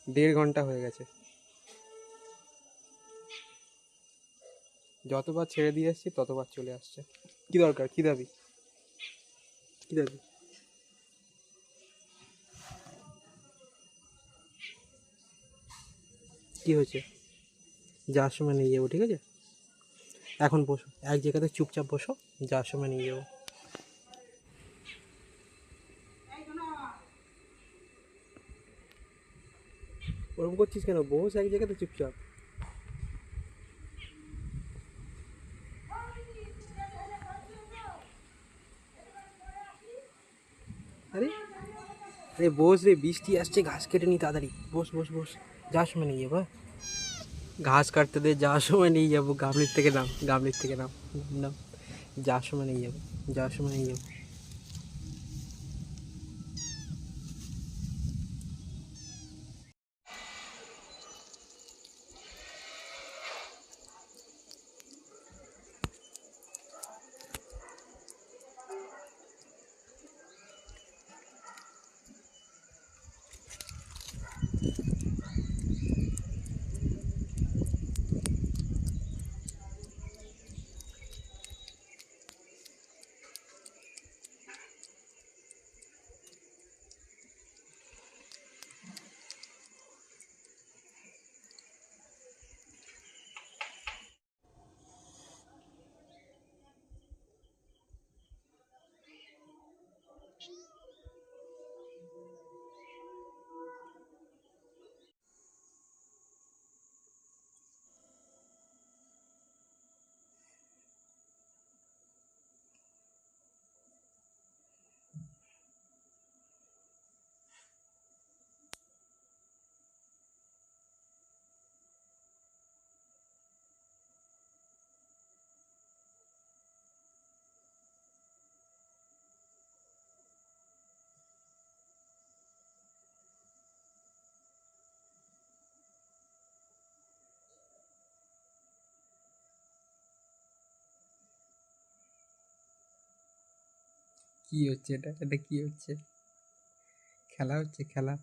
1.5 ঘন্টা হয়ে গেছে। যতবার ছেড়ে দিয়ে এসছি ততবার চলে আসছে। কি দরকার? কি দাবি? কি দাবি? কি হয়েছে? যাওয়ার সময় নিয়ে যাবো, ঠিক আছে? এখন বসো, এক জায়গাতে চুপচাপ বসো, যাওয়ার সময় নিয়ে যাবো। ওরকম করছিস কেন? বস এক জায়গাতে চুপচাপ। আরে আরে বস রে, বৃষ্টি আসছে, ঘাস কেটে নি তাড়াতাড়ি। বস বস বস, যাওয়ার সময় নিয়ে যাবো, হ্যাঁ? ঘাস কাটতে দে, যাওয়ার সময় নিয়ে যাবো। গামলির থেকে নাম, গামলির থেকে নাম, নাম। যাওয়ার সময় নিয়ে যাবো, যাওয়ার সময় নিয়ে যাবো। কি হচ্ছে এটা? এটা কি হচ্ছে? খেলা হচ্ছে, খেলা?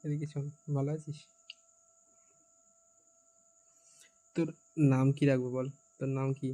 এদিকে শোন, ভালো আছিস? তোর নাম কি রাখবো বল? তোর নাম কি?